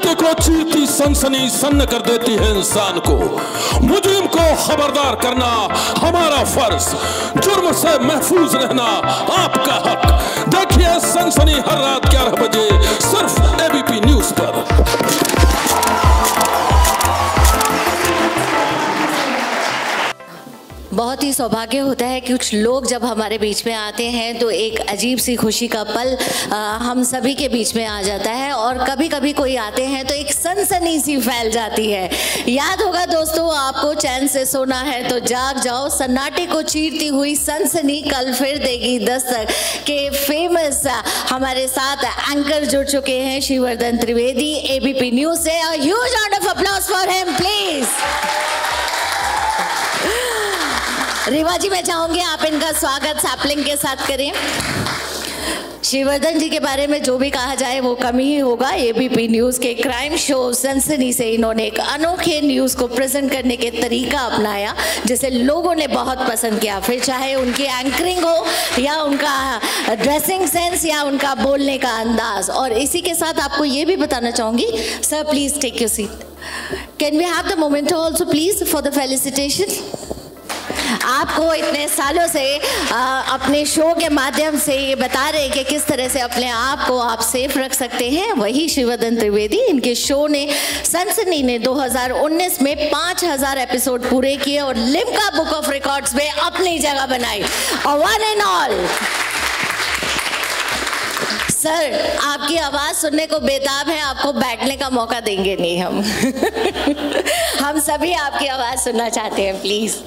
सन्नाटे को चीरती सनसनी सन्न कर देती है इंसान को। मुजरिम को खबरदार करना हमारा फर्ज, जुर्म से महफूज रहना आपका हक। देखिए सनसनी हर रात 11 बजे सिर्फ एबीपी न्यूज पर। बहुत ही सौभाग्य होता है कि कुछ लोग जब हमारे बीच में आते हैं तो एक अजीब सी खुशी का पल हम सभी के बीच में आ जाता है, और कभी कभी कोई आते हैं तो एक सनसनी सी फैल जाती है। याद होगा दोस्तों, आपको चैन से सोना है तो जाग जाओ, सन्नाटे को चीरती हुई सनसनी कल फिर देगी दस्तक के फेमस हमारे साथ एंकर जुड़ चुके हैं श्रीवर्धन त्रिवेदी एबीपी न्यूज से। A huge round of applause for him please. Riva ji मैं चाहूंगी आप इनका स्वागत सैपलिंग के साथ करें। श्रीवर्धन जी के बारे में जो भी कहा जाए वो कम ही होगा। एबीपी न्यूज के क्राइम शो सनसनी से इन्होंने एक अनोखे न्यूज को प्रेजेंट करने के तरीका अपनाया जिसे लोगों ने बहुत पसंद किया, फिर चाहे उनकी एंकरिंग हो या उनका ड्रेसिंग सेंस या उनका बोलने का अंदाज। और इसी के साथ आपको ये भी बताना चाहूंगी, sir please take your seat. Can we have the memento also please for the felicitation. आपको इतने सालों से अपने शो के माध्यम से ये बता रहे हैं कि किस तरह से अपने आप को आप सेफ रख सकते हैं, वही श्रीवर्धन त्रिवेदी। इनके शो ने सनसनी ने 2019 में 5000 एपिसोड पूरे किए और लिम्का बुक ऑफ रिकॉर्ड्स में अपनी जगह बनाई। और वन एंड ऑल सर, आपकी आवाज सुनने को बेताब है, आपको बैठने का मौका देंगे नहीं हम। हम सभी आपकी आवाज सुनना चाहते हैं, प्लीज।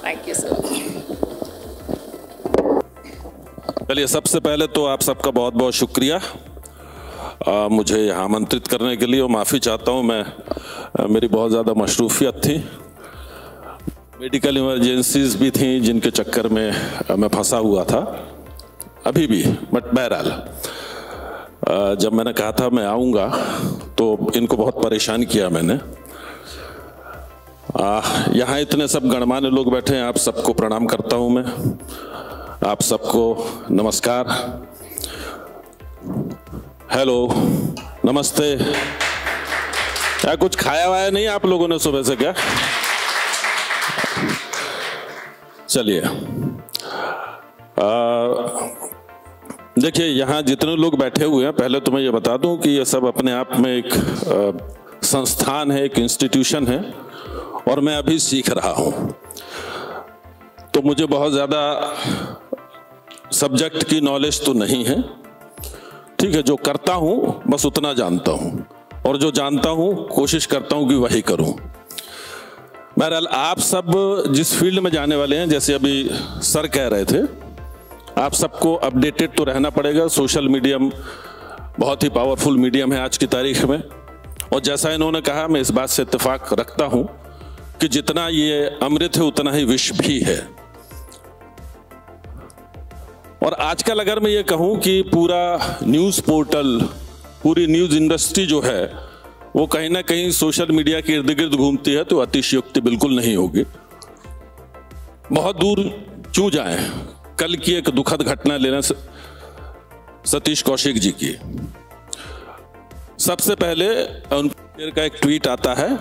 Thank you sir. चलिए, सबसे पहले तो आप सबका बहुत बहुत शुक्रिया मुझे यहाँ आमंत्रित करने के लिए, और माफ़ी चाहता हूँ मेरी बहुत ज़्यादा मशरूफियत थी, मेडिकल इमरजेंसीज भी थी जिनके चक्कर में मैं फंसा हुआ था अभी भी। बट बहरहाल जब मैंने कहा था मैं आऊँगा तो इनको बहुत परेशान किया मैंने। यहाँ इतने सब गणमान्य लोग बैठे हैं, आप सबको प्रणाम करता हूँ मैं, आप सबको नमस्कार, हेलो, नमस्ते। क्या कुछ खाया वाया नहीं आप लोगों ने सुबह से क्या? चलिए, देखिए यहाँ जितने लोग बैठे हुए हैं, पहले तो मैं ये बता दूं कि ये सब अपने आप में एक संस्थान है, एक इंस्टीट्यूशन है, और मैं अभी सीख रहा हूं, तो मुझे बहुत ज़्यादा सब्जेक्ट की नॉलेज तो नहीं है। ठीक है, जो करता हूं बस उतना जानता हूं, और जो जानता हूं कोशिश करता हूं कि वही करूं। बहरहाल आप सब जिस फील्ड में जाने वाले हैं, जैसे अभी सर कह रहे थे, आप सबको अपडेटेड तो रहना पड़ेगा। सोशल मीडियम बहुत ही पावरफुल मीडियम है आज की तारीख में, और जैसा इन्होंने कहा मैं इस बात से इत्तेफाक रखता हूं कि जितना ये अमृत है उतना ही विष भी है। और आजकल अगर मैं ये कहूं कि पूरा न्यूज़ पोर्टल, पूरी न्यूज़ इंडस्ट्री जो है वो कहीं ना कहीं सोशल मीडिया के इर्द गिर्द घूमती है, तो अतिशयोक्ति बिल्कुल नहीं होगी। बहुत दूर क्यों जाएं, कल की एक दुखद घटना लेना सतीश कौशिक जी की। सबसे पहले उनका एक ट्वीट आता है,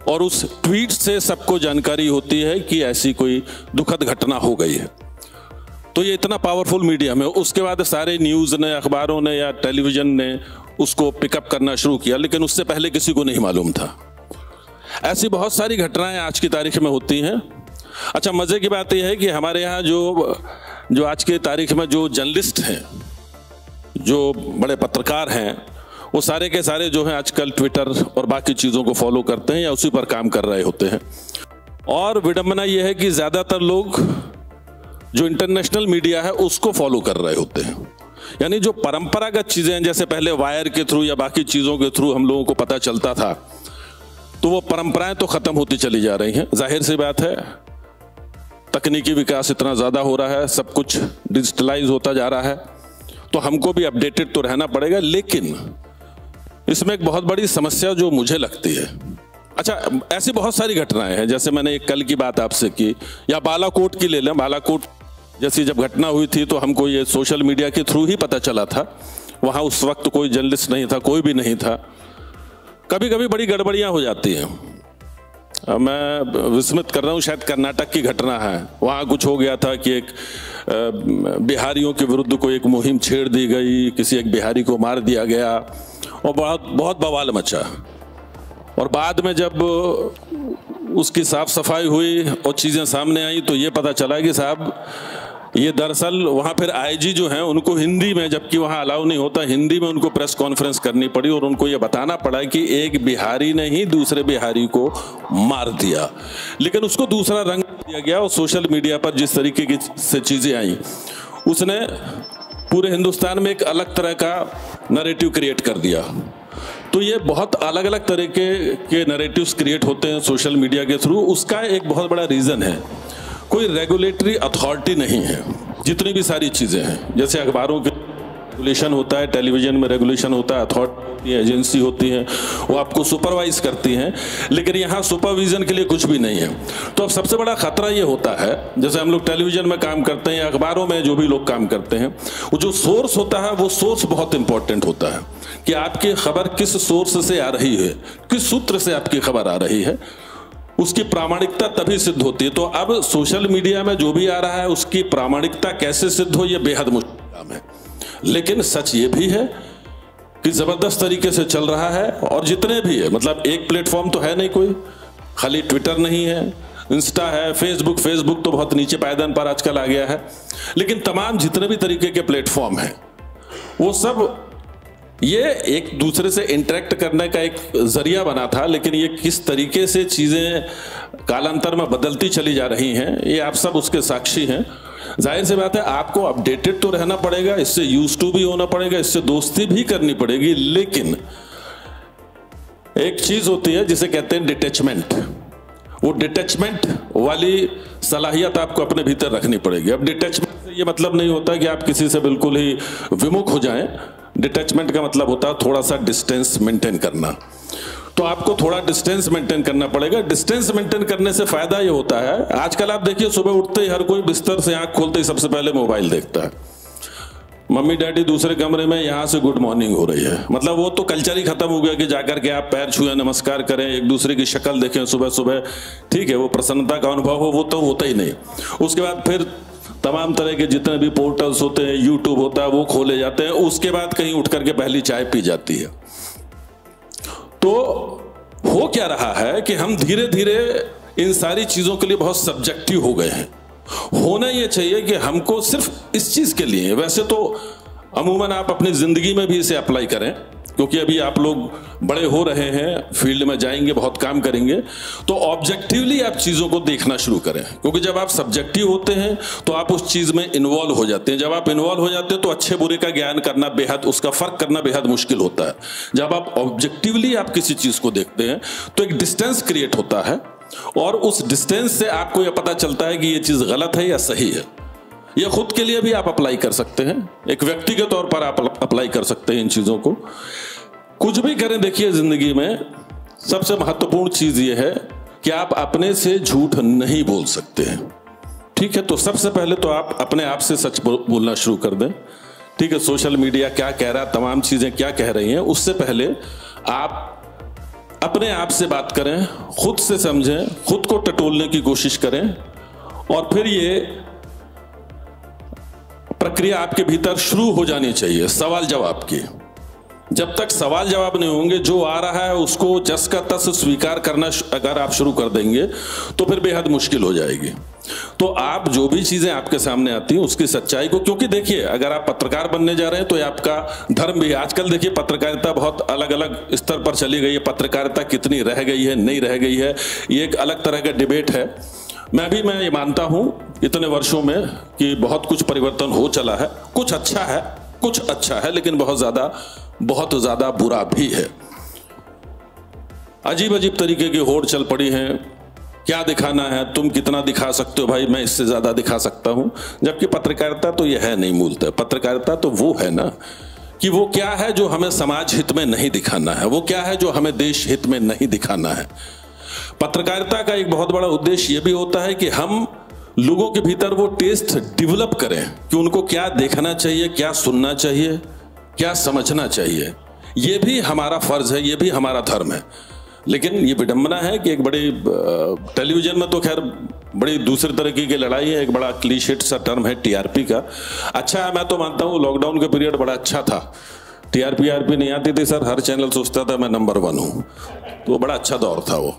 और उस ट्वीट से सबको जानकारी होती है कि ऐसी कोई दुखद घटना हो गई है। तो ये इतना पावरफुल मीडियम है। उसके बाद सारे न्यूज़ ने, अखबारों ने या टेलीविज़न ने उसको पिकअप करना शुरू किया, लेकिन उससे पहले किसी को नहीं मालूम था। ऐसी बहुत सारी घटनाएं आज की तारीख में होती हैं। अच्छा, मज़े की बात यह है कि हमारे यहाँ जो आज की तारीख में जो जर्नलिस्ट हैं, जो बड़े पत्रकार हैं, वो सारे के सारे जो हैं आजकल ट्विटर और बाकी चीज़ों को फॉलो करते हैं या उसी पर काम कर रहे होते हैं। और विडंबना ये है कि ज़्यादातर लोग जो इंटरनेशनल मीडिया है उसको फॉलो कर रहे होते हैं। यानी जो परंपरागत चीज़ें हैं, जैसे पहले वायर के थ्रू या बाकी चीज़ों के थ्रू हम लोगों को पता चलता था, तो वो परंपराएं तो ख़त्म होती चली जा रही हैं। जाहिर सी बात है, तकनीकी विकास इतना ज़्यादा हो रहा है, सब कुछ डिजिटलाइज होता जा रहा है, तो हमको भी अपडेटेड तो रहना पड़ेगा। लेकिन इसमें एक बहुत बड़ी समस्या जो मुझे लगती है, अच्छा ऐसी बहुत सारी घटनाएं हैं, जैसे मैंने एक कल की बात आपसे की, या बालाकोट की ले लें। बालाकोट जैसी जब घटना हुई थी तो हमको ये सोशल मीडिया के थ्रू ही पता चला था वहाँ उस वक्त कोई जर्नलिस्ट नहीं था, कोई भी नहीं था। कभी कभी बड़ी गड़बड़ियाँ हो जाती हैं। मैं विस्मृत कर रहा हूँ, शायद कर्नाटक की घटना है। वहाँ कुछ हो गया था कि एक बिहारियों के विरुद्ध कोई एक मुहिम छेड़ दी गई, किसी एक बिहारी को मार दिया गया और बहुत बवाल मचा। और बाद में जब उसकी साफ सफाई हुई और चीज़ें सामने आई तो ये पता चला कि साहब ये दरअसल वहाँ फिर आईजी जो हैं उनको हिंदी में, जबकि वहाँ अलाउ नहीं होता, हिंदी में उनको प्रेस कॉन्फ्रेंस करनी पड़ी और उनको ये बताना पड़ा कि एक बिहारी ने ही दूसरे बिहारी को मार दिया। लेकिन उसको दूसरा रंग दिया गया और सोशल मीडिया पर जिस तरीके की से चीज़ें आई, उसने पूरे हिंदुस्तान में एक अलग तरह का नैरेटिव क्रिएट कर दिया। तो ये बहुत अलग अलग तरीके के नैरेटिव्स क्रिएट होते हैं सोशल मीडिया के थ्रू। उसका एक बहुत बड़ा रीज़न है, कोई रेगुलेटरी अथॉरिटी नहीं है। जितनी भी सारी चीज़ें हैं, जैसे अखबारों के रेगुलेशन होता है, टेलीविज़न में रेगुलेशन होता है, अथॉरिटी होती है, एजेंसी होती है, वो आपको सुपरवाइज करती हैं। लेकिन यहाँ सुपरविजन के लिए कुछ भी नहीं है। तो अब सबसे बड़ा खतरा ये होता है, जैसे हम लोग टेलीविज़न में काम करते हैं, अखबारों में जो भी लोग काम करते हैं, वो जो सोर्स होता है वो सोर्स बहुत इंपॉर्टेंट होता है कि आपकी खबर किस सोर्स से आ रही है, किस सूत्र से आपकी खबर आ रही है, उसकी प्रामाणिकता तभी सिद्ध होती है। तो अब सोशल मीडिया में जो भी आ रहा है उसकी प्रामाणिकता कैसे सिद्ध हो, यह बेहद मुश्किल काम है। लेकिन सच ये भी है कि जबरदस्त तरीके से चल रहा है। और जितने भी है, मतलब एक प्लेटफॉर्म तो है नहीं कोई, खाली ट्विटर नहीं है, इंस्टा है, फेसबुक तो बहुत नीचे पायदान पर आजकल आ गया है। लेकिन तमाम जितने भी तरीके के प्लेटफॉर्म हैं वो सब ये एक दूसरे से इंटरेक्ट करने का एक जरिया बना था। लेकिन ये किस तरीके से चीज़ें कालांतर में बदलती चली जा रही हैं, ये आप सब उसके साक्षी हैं। जाहिर सी बात है, आपको अपडेटेड तो रहना पड़ेगा, इससे यूज टू भी होना पड़ेगा, इससे दोस्ती भी करनी पड़ेगी। लेकिन एक चीज होती है जिसे कहते हैं डिटैचमेंट। वो डिटैचमेंट वाली सलाहियत आपको अपने भीतर रखनी पड़ेगी। अब डिटैचमेंट से ये मतलब नहीं होता कि आप किसी से बिल्कुल ही विमुख हो जाएं। डिटैचमेंट का मतलब होता है थोड़ा सा डिस्टेंस मेंटेन करना। तो आपको थोड़ा डिस्टेंस मेंटेन करना पड़ेगा। डिस्टेंस मेंटेन करने से फायदा ये होता है, आजकल आप देखिए सुबह उठते ही हर कोई बिस्तर से आंख खोलते ही सबसे पहले मोबाइल देखता है। मम्मी डैडी दूसरे कमरे में, यहाँ से गुड मॉर्निंग हो रही है। मतलब वो तो कल्चर ही खत्म हो गया कि जाकर के आप पैर छुए, नमस्कार करें, एक दूसरे की शक्ल देखें सुबह सुबह। ठीक है, वो प्रसन्नता का अनुभव हो, वो तो होता ही नहीं। उसके बाद फिर तमाम तरह के जितने भी पोर्टल्स होते हैं, यूट्यूब होता है, वो खोले जाते हैं। उसके बाद कहीं उठ करके पहली चाय पी जाती है। तो हो क्या रहा है कि हम धीरे धीरे इन सारी चीजों के लिए बहुत सब्जेक्टिव हो गए हैं। होना ये चाहिए कि हमको सिर्फ इस चीज के लिए, वैसे तो अमूमन आप अपनी जिंदगी में भी इसे अप्लाई करें, क्योंकि अभी आप लोग बड़े हो रहे हैं, फील्ड में जाएंगे, बहुत काम करेंगे, तो ऑब्जेक्टिवली आप चीजों को देखना शुरू करें। क्योंकि जब आप सब्जेक्टिव होते हैं तो आप उस चीज में इन्वॉल्व हो जाते हैं। जब आप इन्वॉल्व हो जाते हैं तो अच्छे बुरे का ज्ञान करना बेहद, उसका फर्क करना बेहद मुश्किल होता है। जब आप ऑब्जेक्टिवली आप किसी चीज को देखते हैं तो एक डिस्टेंस क्रिएट होता है, और उस डिस्टेंस से आपको यह पता चलता है कि यह चीज गलत है या सही है। यह खुद के लिए भी आप अप्लाई कर सकते हैं, एक व्यक्ति के तौर पर आप अप्लाई कर सकते हैं इन चीजों को। कुछ भी करें, देखिए जिंदगी में सबसे महत्वपूर्ण चीज यह है कि आप अपने से झूठ नहीं बोल सकते हैं। ठीक है, तो सबसे पहले तो आप अपने आप से सच बोलना शुरू कर दें। ठीक है, सोशल मीडिया क्या कह रहा है, तमाम चीजें क्या कह रही हैं, उससे पहले आप अपने आप से बात करें, खुद से समझें, खुद को टटोलने की कोशिश करें, और फिर ये प्रक्रिया आपके भीतर शुरू हो जानी चाहिए सवाल जवाब की। जब तक सवाल जवाब नहीं होंगे, जो आ रहा है उसको जस का तस स्वीकार करना अगर आप शुरू कर देंगे तो फिर बेहद मुश्किल हो जाएगी। तो आप जो भी चीजें आपके सामने आती हैं उसकी सच्चाई को, क्योंकि देखिए अगर आप पत्रकार बनने जा रहे हैं तो ये आपका धर्म भी है। आजकल देखिए पत्रकारिता बहुत अलग अलग स्तर पर चली गई है। पत्रकारिता कितनी रह गई है, नहीं रह गई है, ये एक अलग तरह का डिबेट है। मैं ये मानता हूं इतने वर्षों में कि बहुत कुछ परिवर्तन हो चला है। कुछ अच्छा है, लेकिन बहुत ज्यादा बुरा भी है। अजीब अजीब तरीके की होड़ चल पड़ी हैं। क्या दिखाना है, तुम कितना दिखा सकते हो, भाई मैं इससे ज्यादा दिखा सकता हूं। जबकि पत्रकारिता तो यह है नहीं, मूलतः पत्रकारिता तो वो है ना कि वो क्या है जो हमें समाज हित में नहीं दिखाना है, वो क्या है जो हमें देश हित में नहीं दिखाना है। पत्रकारिता का एक बहुत बड़ा उद्देश्य यह भी होता है कि हम लोगों के भीतर वो टेस्ट डेवलप करें कि उनको क्या देखना चाहिए, क्या सुनना चाहिए, क्या समझना चाहिए, ये भी हमारा फर्ज है, ये भी हमारा धर्म है। लेकिन ये विडंबना है कि एक बड़ी टेलीविजन में तो खैर बड़ी दूसरी तरीके की लड़ाई है, एक बड़ा क्लीशेट सा टर्म है टीआरपी का। अच्छा है, मैं तो मानता हूँ लॉकडाउन का पीरियड बड़ा अच्छा था। टीआरपी आरपी नहीं आती थी सर, हर चैनल सोचता था मैं नंबर 1 हूँ, तो बड़ा अच्छा दौर था वो।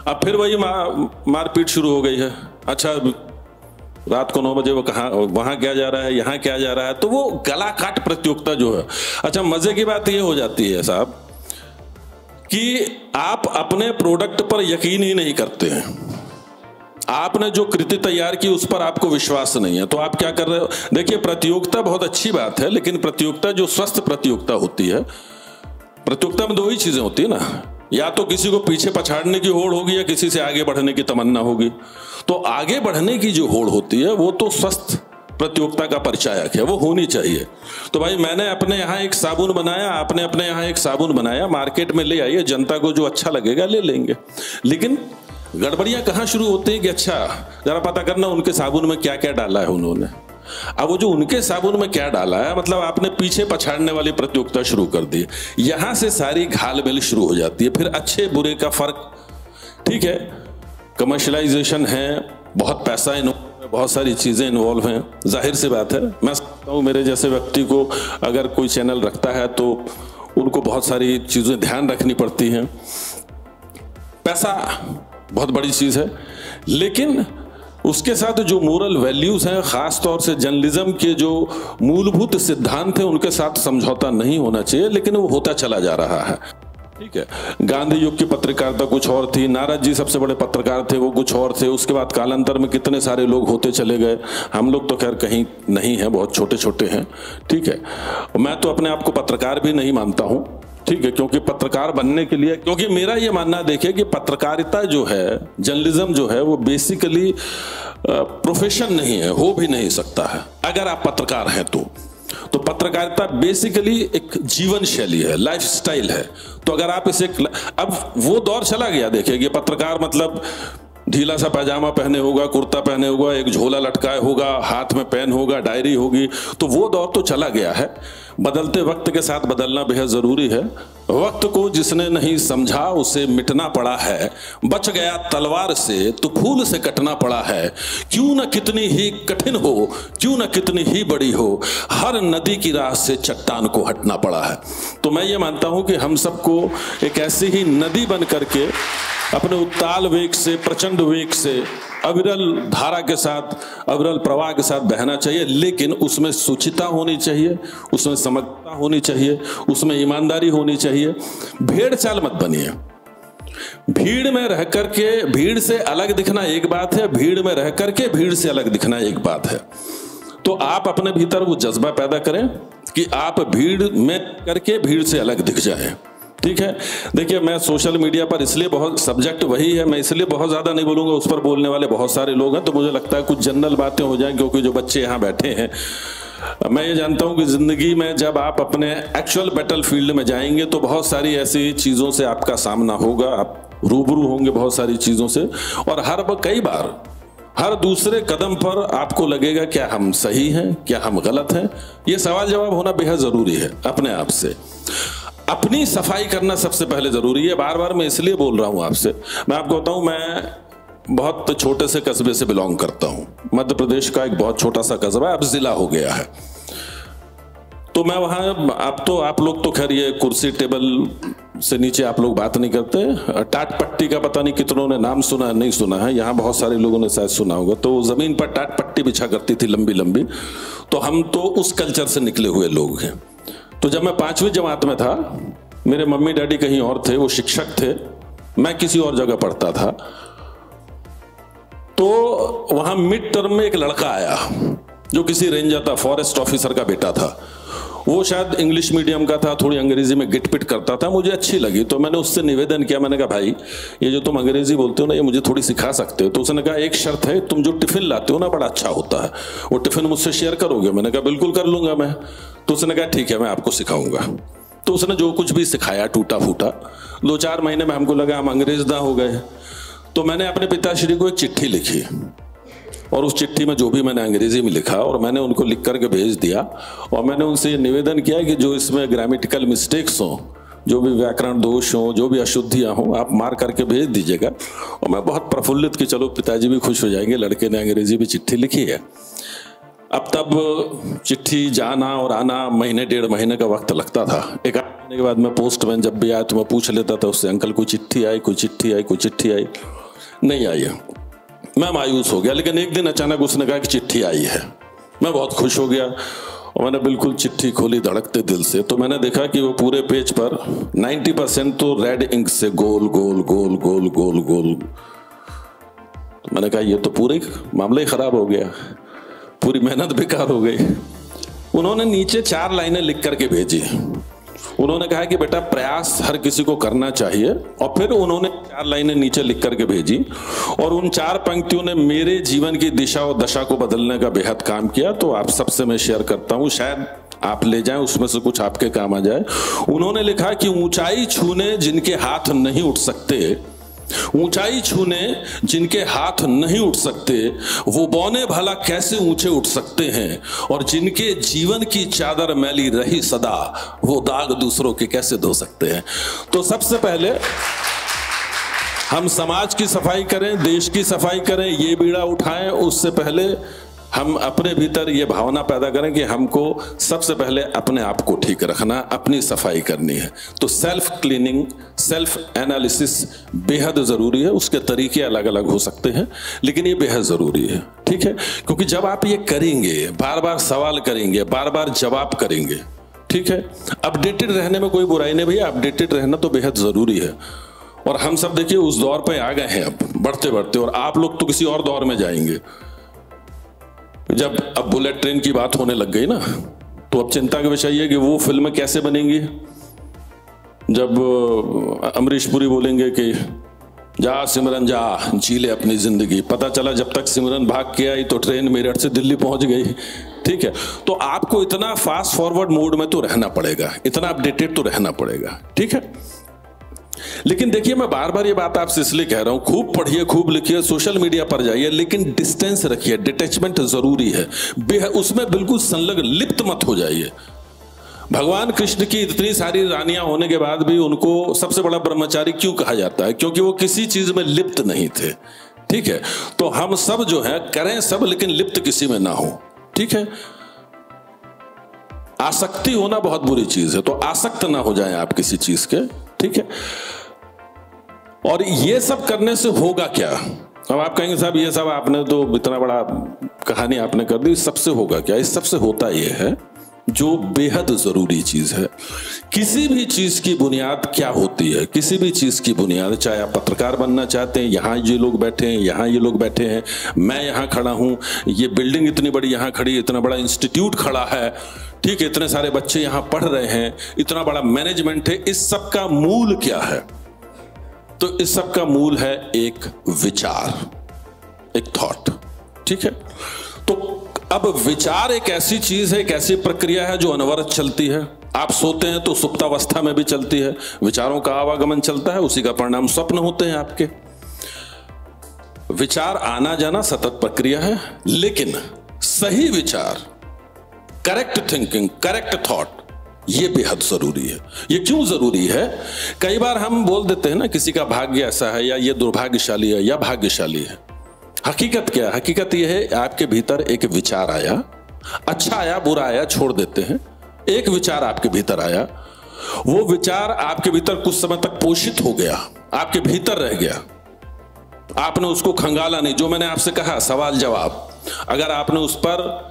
अब फिर वही मारपीट शुरू हो गई है। अच्छा, रात को 9 बजे वो कहाँ, वहां क्या जा रहा है, यहाँ क्या जा रहा है, तो वो गला काट प्रतियोगिता जो है। अच्छा, मजे की बात ये हो जाती है साहब कि आप अपने प्रोडक्ट पर यकीन ही नहीं करते हैं। आपने जो कृति तैयार की उस पर आपको विश्वास नहीं है, तो आप क्या कर रहे हो। देखिए, प्रतियोगिता बहुत अच्छी बात है, लेकिन प्रतियोगिता जो स्वस्थ प्रतियोगिता होती है, प्रतियोगिता में 2 ही चीजें होती है ना, या तो किसी को पीछे पछाड़ने की होड़ होगी या किसी से आगे बढ़ने की तमन्ना होगी। तो आगे बढ़ने की जो होड़ होती है वो तो स्वस्थ प्रतियोगिता का परिचायक है, वो होनी चाहिए। तो भाई, मैंने अपने यहाँ एक साबुन बनाया, आपने अपने यहाँ एक साबुन बनाया, मार्केट में ले आइए, जनता को जो अच्छा लगेगा ले लेंगे। लेकिन गड़बड़ियां कहाँ शुरू होती हैं कि अच्छा जरा पता करना उनके साबुन में क्या क्या डाला है उन्होंने। अब वो जो उनके साबुन में क्या डाला है, मतलब आपने पीछे पछाड़ने वाली प्रतियोगिता शुरू कर दी। यहां से सारी घालमेल शुरू हो जाती है। फिर अच्छे बुरे का फर्क, ठीक है, कमर्शलाइजेशन है, बहुत पैसा बहुत सारी चीजें इन्वॉल्व हैं, जाहिर सी बात है। मैं समझता हूँ मेरे जैसे व्यक्ति को अगर कोई चैनल रखता है तो उनको बहुत सारी चीजें ध्यान रखनी पड़ती हैं। पैसा बहुत बड़ी चीज है, लेकिन उसके साथ जो मोरल वैल्यूज हैं, खास तौर से जर्नलिज्म के जो मूलभूत सिद्धांत हैं, उनके साथ समझौता नहीं होना चाहिए, लेकिन वो होता चला जा रहा है। ठीक है, गांधी युग की पत्रकारिता कुछ और थी, नारद जी सबसे बड़े पत्रकार थे, वो कुछ और थे। उसके बाद कालांतर में कितने सारे लोग होते चले गए। हम लोग तो खैर कहीं नहीं है, बहुत छोटे छोटे हैं। ठीक है, मैं तो अपने आप को पत्रकार भी नहीं मानता हूं, ठीक है, क्योंकि पत्रकार बनने के लिए, क्योंकि मेरा ये मानना देखिए कि पत्रकारिता जो है, जर्नलिज्म जो है, वो बेसिकली प्रोफेशन नहीं है, हो भी नहीं सकता है अगर आप पत्रकार हैं तो पत्रकारिता बेसिकली एक जीवन शैली है, लाइफस्टाइल है। तो अगर आप इसे, अब वो दौर चला गया देखिए कि पत्रकार मतलब ढीला सा पैजामा पहने होगा, कुर्ता पहने होगा, एक झोला लटकाए होगा, हाथ में पेन होगा, डायरी होगी, तो वो दौर तो चला गया है। बदलते वक्त के साथ बदलना बेहद जरूरी है। वक्त को जिसने नहीं समझा उसे मिटना पड़ा है, बच गया तलवार से तो फूल से कटना पड़ा है। क्यों न कितनी ही कठिन हो, क्यों न कितनी ही बड़ी हो, हर नदी की राह से चट्टान को हटना पड़ा है। तो मैं ये मानता हूं कि हम सबको एक ऐसी ही नदी बन करके अपने उत्ताल वेग से, प्रचंड वेग से, अविरल धारा के साथ, अविरल प्रवाह के साथ बहना चाहिए, लेकिन उसमें सुचिता होनी चाहिए, उसमें समग्रता होनी चाहिए, उसमें ईमानदारी होनी चाहिए। भेड़ चाल मत बनिए। भीड़ में रह करके भीड़ से अलग दिखना एक बात है, भीड़ में रह करके भीड़ से अलग दिखना एक बात है। तो आप अपने भीतर वो जज्बा पैदा करें कि आप भीड़ में करके भीड़ से अलग दिख जाएं। ठीक है, देखिए मैं सोशल मीडिया पर इसलिए बहुत, सब्जेक्ट वही है, मैं इसलिए बहुत ज्यादा नहीं बोलूंगा, उस पर बोलने वाले बहुत सारे लोग हैं, तो मुझे लगता है कुछ जनरल बातें हो जाएं, क्योंकि जो बच्चे यहाँ बैठे हैं, मैं ये जानता हूं कि जिंदगी में जब आप अपने एक्चुअल बैटल फील्ड में जाएंगे तो बहुत सारी ऐसी चीजों से आपका सामना होगा, आप रूबरू होंगे बहुत सारी चीजों से, और कई बार हर दूसरे कदम पर आपको लगेगा क्या हम सही हैं, क्या हम गलत हैं। ये सवाल जवाब होना बेहद जरूरी है अपने आप से। अपनी सफाई करना सबसे पहले जरूरी है। बार बार मैं इसलिए बोल रहा हूं आपसे, मैं आपको बताऊं, मैं बहुत छोटे से कस्बे से बिलोंग करता हूं, मध्य प्रदेश का एक बहुत छोटा सा कस्बा है, अब जिला हो गया है। तो मैं वहां, अब तो आप लोग तो खैर ये कुर्सी टेबल से नीचे आप लोग बात नहीं करते। टाट पट्टी का पता नहीं कितनों ने नाम सुना है, नहीं सुना है, यहाँ बहुत सारे लोगों ने शायद सुना होगा। तो जमीन पर टाट पट्टी बिछा करती थी लंबी लंबी, तो हम तो उस कल्चर से निकले हुए लोग हैं। तो जब मैं 5वीं जमात में था, मेरे मम्मी डैडी कहीं और थे, वो शिक्षक थे, मैं किसी और जगह पढ़ता था। तो वहां मिड टर्म में एक लड़का आया जो किसी रेंजर था, फॉरेस्ट ऑफिसर का बेटा था। वो शायद इंग्लिश मीडियम का था, थोड़ी अंग्रेजी में गिटपिट करता था, मुझे अच्छी लगी। तो मैंने उससे निवेदन किया, मैंने कहा भाई ये जो तुम अंग्रेजी बोलते हो ना, ये मुझे थोड़ी सिखा सकते हो। तो उसने कहा एक शर्त है, तुम जो टिफिन लाते हो ना बड़ा अच्छा होता है, वो टिफिन मुझसे शेयर करोगे? मैंने कहा बिल्कुल कर लूंगा मैं। तो उसने कहा ठीक है, मैं आपको सिखाऊंगा। तो उसने जो कुछ भी सिखाया टूटा फूटा, 2-4 महीने में हमको लगा हम अंग्रेजदा हो गए। तो मैंने अपने पिताश्री को एक चिट्ठी लिखी और उस चिट्ठी में जो भी मैंने अंग्रेजी में लिखा और मैंने उनको लिख करके भेज दिया और मैंने उनसे निवेदन किया कि जो इसमें ग्रामेटिकल मिस्टेक्स हों, जो भी व्याकरण दोष हों, जो भी अशुद्धियां हों, आप मार करके भेज दीजिएगा। और मैं बहुत प्रफुल्लित कि चलो पिताजी भी खुश हो जाएंगे, लड़के ने अंग्रेजी में चिट्ठी लिखी है। अब तब चिट्ठी जाना और आना महीने 1.5 महीने का वक्त लगता था। 1 महीने के बाद मैं पोस्टमैन जब भी आया तो मैं पूछ लेता था उससे, अंकल कोई चिट्ठी आई, कोई चिट्ठी आई, कोई चिट्ठी आई? नहीं आई है। मैं मायूस हो गया, लेकिन एक दिन अचानक उसने कहा कि चिट्ठी आई है। मैं बहुत खुश हो गया और मैंने बिल्कुल चिट्ठी खोली धड़कते दिल से। तो मैंने देखा कि वो पूरे पेज पर 90% तो रेड इंक से गोल गोल गोल गोल गोल गोल। तो मैंने कहा ये तो पूरे मामला ही खराब हो गया, पूरी मेहनत बेकार हो गई। उन्होंने नीचे 4 लाइनें लिख करके भेजी। उन्होंने कहा कि बेटा प्रयास हर किसी को करना चाहिए, और फिर उन्होंने 4 लाइनें नीचे लिख करके भेजी और उन 4 पंक्तियों ने मेरे जीवन की दिशा और दशा को बदलने का बेहद काम किया। तो आप सबसे मैं शेयर करता हूं, शायद आप ले जाएं, उसमें से कुछ आपके काम आ जाए। उन्होंने लिखा कि ऊंचाई छूने जिनके हाथ नहीं उठ सकते, ऊंचाई छूने जिनके हाथ नहीं उठ सकते, वो बौने भला कैसे ऊंचे उठ सकते हैं, और जिनके जीवन की चादर मैली रही सदा, वो दाग दूसरों के कैसे धो सकते हैं। तो सबसे पहले हम समाज की सफाई करें, देश की सफाई करें, ये बीड़ा उठाएं। उससे पहले हम अपने भीतर ये भावना पैदा करें कि हमको सबसे पहले अपने आप को ठीक रखना, अपनी सफाई करनी है। तो सेल्फ क्लीनिंग, सेल्फ एनालिसिस बेहद जरूरी है। उसके तरीके अलग अलग हो सकते हैं, लेकिन ये बेहद जरूरी है, ठीक है? क्योंकि जब आप ये करेंगे, बार बार सवाल करेंगे, बार बार जवाब करेंगे, ठीक है? अपडेटेड रहने में कोई बुराई नहीं भैया, अपडेटेड रहना तो बेहद जरूरी है। और हम सब देखिए उस दौर पे आ गए हैं अब बढ़ते बढ़ते, और आप लोग तो किसी और दौर में जाएंगे। जब अब बुलेट ट्रेन की बात होने लग गई ना, तो अब चिंता का विषय है कि वो फिल्में कैसे बनेंगी। जब अमरीश पुरी बोलेंगे कि जा सिमरन जा, जी ले अपनी जिंदगी, पता चला जब तक सिमरन भाग के आई तो ट्रेन मेरठ से दिल्ली पहुंच गई, ठीक है? तो आपको इतना फास्ट फॉरवर्ड मोड में तो रहना पड़ेगा, इतना अपडेटेड तो रहना पड़ेगा, ठीक है? लेकिन देखिए, मैं बार बार ये बात आपसे इसलिए कह रहा हूं, खूब पढ़िए, खूब लिखिए, सोशल मीडिया पर जाइए, लेकिन डिस्टेंस रखिए, डिटैचमेंट जरूरी है। उसमें बिल्कुल संलग्न, लिप्त मत हो जाइए। भगवान कृष्ण की इतनी सारी रानियां होने के बाद भी उनको सबसे बड़ा ब्रह्मचारी क्यों कहा जाता है? क्योंकि वो किसी चीज में लिप्त नहीं थे, ठीक है? तो हम सब जो है करें सब, लेकिन लिप्त किसी में ना हो, ठीक है? आसक्ति होना बहुत बुरी चीज है, तो आसक्त ना हो जाएं आप किसी चीज के, ठीक है? और ये सब करने से होगा क्या? अब आप कहेंगे साहब ये सब आपने तो इतना बड़ा कहानी आपने कर दी, सबसे होगा क्या? इस सबसे होता यह है जो बेहद जरूरी चीज है। किसी भी चीज की बुनियाद क्या होती है? किसी भी चीज की बुनियाद, चाहे आप पत्रकार बनना चाहते हैं, यहां ये लोग बैठे हैं, यहां ये लोग बैठे हैं, मैं यहां खड़ा हूं, ये बिल्डिंग इतनी बड़ी यहां खड़ी, इतना बड़ा इंस्टीट्यूट खड़ा है, ठीक है? इतने सारे बच्चे यहां पढ़ रहे हैं, इतना बड़ा मैनेजमेंट है। इस सब का मूल क्या है? तो इस सब का मूल है एक विचार, एक थॉट, ठीक है? तो अब विचार एक ऐसी चीज है, एक ऐसी प्रक्रिया है जो अनवरत चलती है। आप सोते हैं तो सुप्तावस्था में भी चलती है, विचारों का आवागमन चलता है, उसी का परिणाम स्वप्न होते हैं आपके। विचार आना जाना सतत प्रक्रिया है, लेकिन सही विचार, करेक्ट थिंकिंग, करेक्ट थॉट, ये बेहद जरूरी है। ये क्यों जरूरी है? कई बार हम बोल देते हैं ना किसी का भाग्य ऐसा है, या ये दुर्भाग्यशाली है या भाग्यशाली है। हकीकत क्या है? हकीकत यह है आपके भीतर एक विचार आया, अच्छा आया बुरा आया छोड़ देते हैं, एक विचार आपके भीतर आया, वो विचार आपके भीतर कुछ समय तक पोषित हो गया, आपके भीतर रह गया, आपने उसको खंगाला नहीं। जो मैंने आपसे कहा सवाल जवाब, अगर आपने उस पर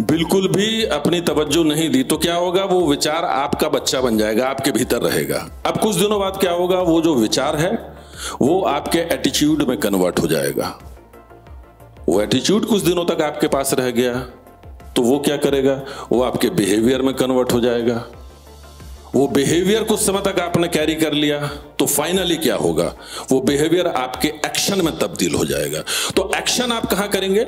बिल्कुल भी अपनी तवज्जो नहीं दी तो क्या होगा? वो विचार आपका बच्चा बन जाएगा, आपके भीतर रहेगा। अब कुछ दिनों बाद क्या होगा? वो जो विचार है वो आपके एटीट्यूड में कन्वर्ट हो जाएगा। वो एटीट्यूड कुछ दिनों तक आपके पास रह गया तो वो क्या करेगा? वो आपके बिहेवियर में कन्वर्ट हो जाएगा। वो बिहेवियर कुछ समय तक आपने कैरी कर लिया तो फाइनली क्या होगा, वो बिहेवियर आपके एक्शन में तब्दील हो जाएगा। तो एक्शन आप कहां करेंगे?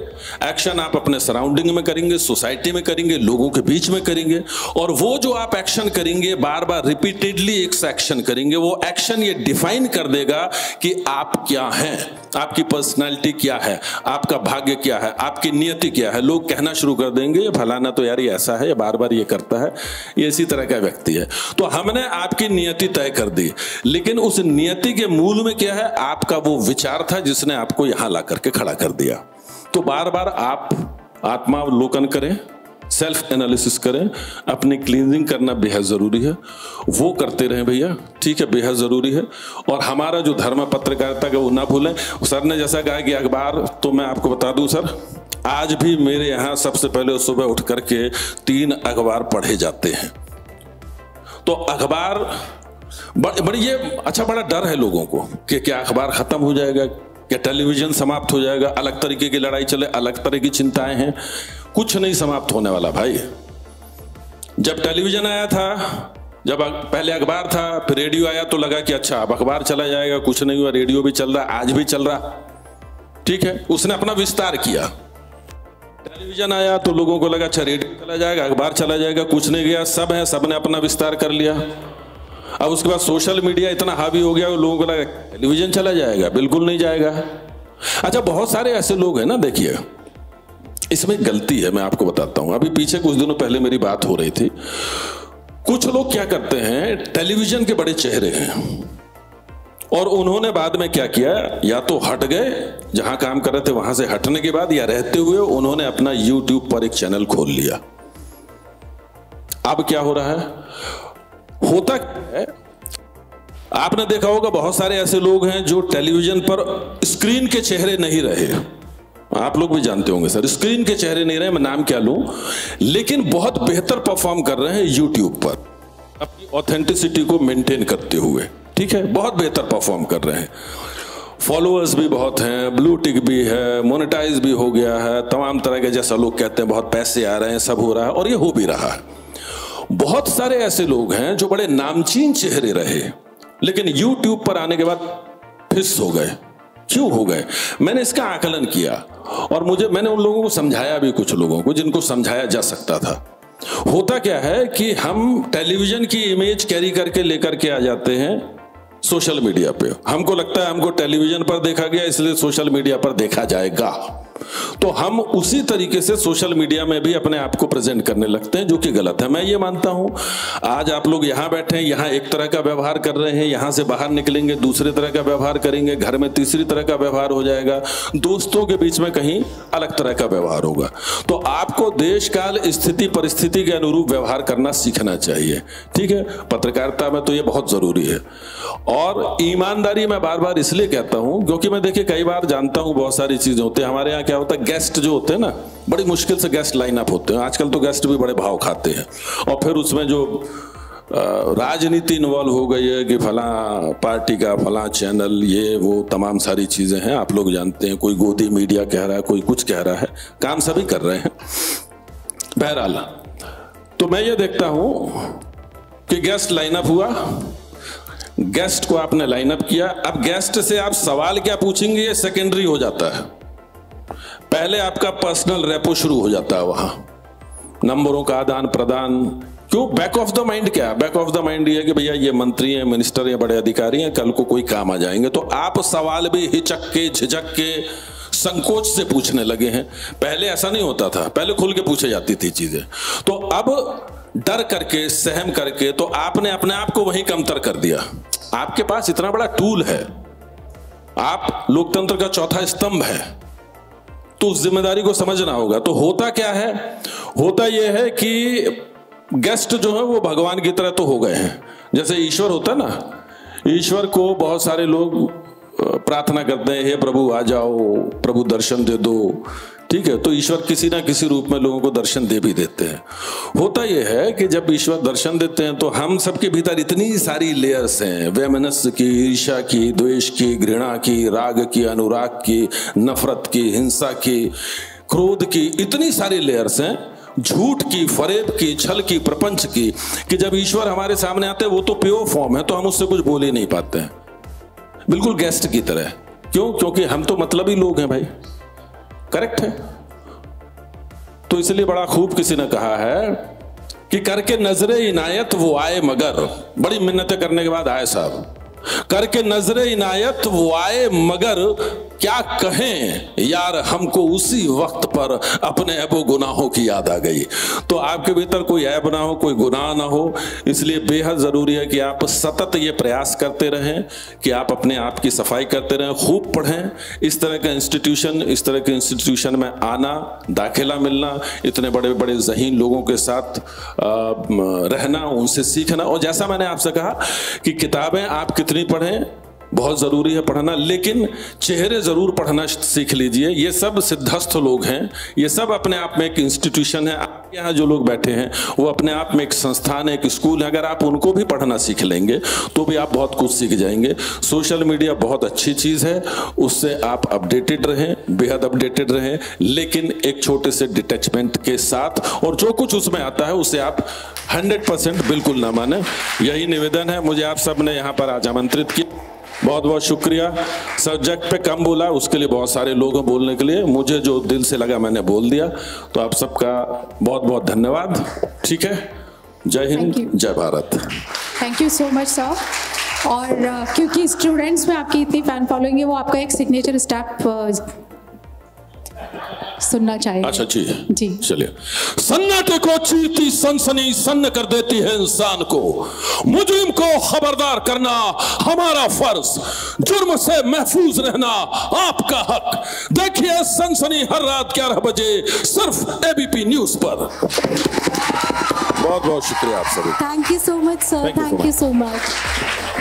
एक्शन आप अपने सराउंडिंग में करेंगे, सोसाइटी में करेंगे, लोगों के बीच में करेंगे। और वो जो आप एक्शन करेंगे, बार बार रिपीटेडली एक एक्शन करेंगे, वो एक्शन ये डिफाइन कर देगा कि आप क्या हैं, आपकी पर्सनालिटी क्या है, आपका भाग्य क्या है, आपकी नियति क्या है। लोग कहना शुरू कर देंगे ये फलाना तो यार ये ऐसा है, ये बार बार ये करता है, ये इसी तरह का व्यक्ति है। तो हमने आपकी नियति तय कर दी, लेकिन उस नियति के मूल में क्या है? आपका वो विचार था जिसने आपको यहां ला करके खड़ा कर दिया। तो बार बार आप आत्मावलोकन करें, सेल्फ एनालिसिस करें, अपनी क्लींजिंग करना बेहद जरूरी है। वो करते रहें भैया, ठीक है, बेहद जरूरी है। और हमारा जो धर्म है पत्रकारिता का, वो ना भूलें। सर ने जैसा कहा कि अखबार, तो मैं आपको बता दूं सर, आज भी मेरे यहां सबसे पहले सुबह उठ करके 3 अखबार पढ़े जाते हैं। तो अखबार बड़ी ये अच्छा बड़ा डर है लोगों को कि क्या अखबार खत्म हो जाएगा, क्या टेलीविजन समाप्त हो जाएगा, अलग तरीके की लड़ाई चले, अलग तरह की चिंताएं हैं। कुछ नहीं समाप्त होने वाला भाई। जब टेलीविजन आया था, जब पहले अखबार था, फिर रेडियो आया, तो लगा कि अच्छा अब अखबार चला जाएगा, कुछ नहीं हुआ, रेडियो भी चल रहा, आज भी चल रहा, ठीक है, उसने अपना विस्तार किया। टेलीविजन आया तो लोगों को लगा अच्छा रेडियो चला जाएगा, अखबार चला जाएगा, कुछ नहीं गया, सब है, सबने अपना विस्तार कर लिया। अब उसके बाद सोशल मीडिया इतना हावी हो गया, लोगों को लगा टेलीविजन चला जाएगा, बिल्कुल नहीं जाएगा। अच्छा, बहुत सारे ऐसे लोग हैं ना, देखिए इसमें गलती है, मैं आपको बताता हूं। अभी पीछे कुछ दिनों पहले मेरी बात हो रही थी। कुछ लोग क्या करते हैं, टेलीविजन के बड़े चेहरे हैं और उन्होंने बाद में क्या किया, या तो हट गए, जहां काम कर रहे थे वहां से हटने के बाद, या रहते हुए उन्होंने अपना YouTube पर एक चैनल खोल लिया। अब क्या हो रहा है, होता क्या है, आपने देखा होगा बहुत सारे ऐसे लोग हैं जो टेलीविजन पर स्क्रीन के चेहरे नहीं रहे। आप लोग भी जानते होंगे सर, स्क्रीन के चेहरे नहीं रहे, मैं नाम क्या लूं, लेकिन बहुत बेहतर परफॉर्म कर रहे हैं YouTube पर अपनी ऑथेंटिसिटी को मेंटेन करते हुए, ठीक है, बहुत बेहतर परफॉर्म कर रहे हैं। फॉलोअर्स भी बहुत हैं, ब्लू टिक भी है, मोनेटाइज भी हो गया है, तमाम तरह के, जैसा लोग कहते हैं बहुत पैसे आ रहे हैं, सब हो रहा है, और ये हो भी रहा है। बहुत सारे ऐसे लोग हैं जो बड़े नामचीन चेहरे रहे, लेकिन YouTube पर आने के बाद फिस हो गए। क्यों हो गए? मैंने इसका आकलन किया और मैंने उन लोगों को समझाया भी, कुछ लोगों को जिनको समझाया जा सकता था। होता क्या है कि हम टेलीविजन की इमेज कैरी करके लेकर के आ जाते हैं सोशल मीडिया पे। हमको लगता है हमको टेलीविजन पर देखा गया, इसलिए सोशल मीडिया पर देखा जाएगा, तो हम उसी तरीके से सोशल मीडिया में भी अपने आप को प्रेजेंट करने लगते हैं, जो कि गलत है। मैं ये मानता हूं, आज आप लोग यहां बैठे हैं, यहां एक तरह का व्यवहार कर रहे हैं, यहां से बाहर निकलेंगे दूसरे तरह का व्यवहार करेंगे, घर में तीसरी तरह का व्यवहार हो जाएगा, दोस्तों के बीच में कहीं अलग तरह का व्यवहार होगा। तो आपको देश काल स्थिति परिस्थिति के अनुरूप व्यवहार करना सीखना चाहिए, ठीक है। पत्रकारिता में तो ये बहुत जरूरी है। और ईमानदारी मैं बार बार इसलिए कहता हूं क्योंकि मैं देखिए कई बार जानता हूं बहुत सारी चीजें होती है हमारे यहाँ। क्या होता है, गेस्ट जो होते हैं ना, बड़ी मुश्किल से गेस्ट लाइन अप होते हैं। आजकल तो गेस्ट भी बड़े भाव खाते हैं, और फिर उसमें जो राजनीति इन्वॉल्व हो गई है कि फला पार्टी का फला चैनल, ये वो तमाम सारी चीजें हैं, आप लोग जानते हैं। कोई गोदी मीडिया कह रहा है, कोई कुछ कह रहा है, काम सभी कर रहे हैं। बहरहाल, तो मैं ये देखता हूं कि गेस्ट लाइनअप हुआ, गेस्ट को आपने लाइनअप किया, अब गेस्ट से आप सवाल क्या पूछेंगे ये सेकेंडरी हो जाता है। पहले आपका पर्सनल रेपो शुरू हो जाता है, वहां नंबरों का आदान प्रदान। क्यों? बैक ऑफ द माइंड क्या है? बैक ऑफ द माइंड ये है कि भैया ये मंत्री हैं, मिनिस्टर या बड़े अधिकारी हैं, कल को कोई काम आ जाएंगे। तो आप सवाल भी हिचक के, झिझक के, संकोच से पूछने लगे हैं। पहले ऐसा नहीं होता था, पहले खुल के पूछे जाती थी चीजें। तो अब डर करके, सहम करके, तो आपने अपने आप को वहीं कमतर कर दिया। आपके पास इतना बड़ा टूल है, आप लोकतंत्र का चौथा स्तंभ है, तो उस जिम्मेदारी को समझना होगा। तो होता क्या है, होता यह है कि गेस्ट जो है वो भगवान की तरह तो हो गए हैं। जैसे ईश्वर होता ना, ईश्वर को बहुत सारे लोग प्रार्थना करते हैं, हे प्रभु आ जाओ, प्रभु दर्शन दे दो, ठीक है। तो ईश्वर किसी ना किसी रूप में लोगों को दर्शन दे भी देते हैं। होता यह है कि जब ईश्वर दर्शन देते हैं तो हम सबके भीतर इतनी सारी लेयर्स हैं, वैमनस्य की, ईर्ष्या की, द्वेष की, घृणा की, राग की, अनुराग की, नफरत की, हिंसा की, क्रोध की, इतनी सारी लेयर्स हैं, झूठ की, फरेब की, छल की, प्रपंच की, कि जब ईश्वर हमारे सामने आते हैं वो तो प्योर फॉर्म है, तो हम उससे कुछ बोल ही नहीं पाते हैं। बिल्कुल गेस्ट की तरह। क्यों? क्योंकि हम तो मतलबी लोग हैं भाई, करेक्ट है। तो इसलिए बड़ा खूब किसी ने कहा है कि करके नजरे इनायत वो आए मगर, बड़ी मिन्नतें करने के बाद आए साहब, करके नजरे इनायत वो आए मगर क्या कहें यार हमको उसी वक्त पर अपने ऐबो गुनाहों की याद आ गई। तो आपके भीतर कोई ऐब ना हो, कोई गुनाह ना हो, इसलिए बेहद जरूरी है कि आप सतत ये प्रयास करते रहें कि आप अपने आप की सफाई करते रहें, खूब पढ़ें। इस तरह के इंस्टीट्यूशन में आना, दाखिला मिलना, इतने बड़े बड़े ज़हीन लोगों के साथ रहना, उनसे सीखना। और जैसा मैंने आपसे कहा कि किताबें आप कितनी पढ़ें, बहुत जरूरी है पढ़ना, लेकिन चेहरे जरूर पढ़ना सीख लीजिए। ये सब सिद्धस्थ लोग हैं, ये सब अपने आप में एक इंस्टीट्यूशन है। यहाँ जो लोग बैठे हैं वो अपने आप में एक संस्थान है, एक स्कूल है। अगर आप उनको भी पढ़ना सीख लेंगे तो भी आप बहुत कुछ सीख जाएंगे। सोशल मीडिया बहुत अच्छी चीज है, उससे आप अपडेटेड रहें, बेहद अपडेटेड रहें, लेकिन एक छोटे से डिटैचमेंट के साथ, और जो कुछ उसमें आता है उसे आप 100% बिल्कुल ना माने। यही निवेदन है। मुझे आप सब ने यहाँ पर आज आमंत्रित किया, बहुत बहुत शुक्रिया। सब्जेक्ट पे कम बोला, उसके लिए बहुत सारे लोग हैं बोलने के लिए, मुझे जो दिल से लगा मैंने बोल दिया। तो आप सबका बहुत बहुत धन्यवाद। ठीक है, जय हिंद, जय Bharat. Thank you so much sir. और क्योंकि स्टूडेंट्स में आपकी इतनी फैन फॉलोइंग है, वो आपका एक सिग्नेचर स्टेप सुनना चाहेंगे। अच्छा जी, चलिए। सन्नाटे को चीरती सनसनी सन्न कर देती है इंसान को, मुजरिम को खबरदार करना हमारा फर्ज, जुर्म से महफूज रहना आपका हक। देखिए सनसनी हर रात 11 बजे सिर्फ एबीपी न्यूज पर। बहुत बहुत शुक्रिया आप सभी। Thank you so much sir, thank you so much.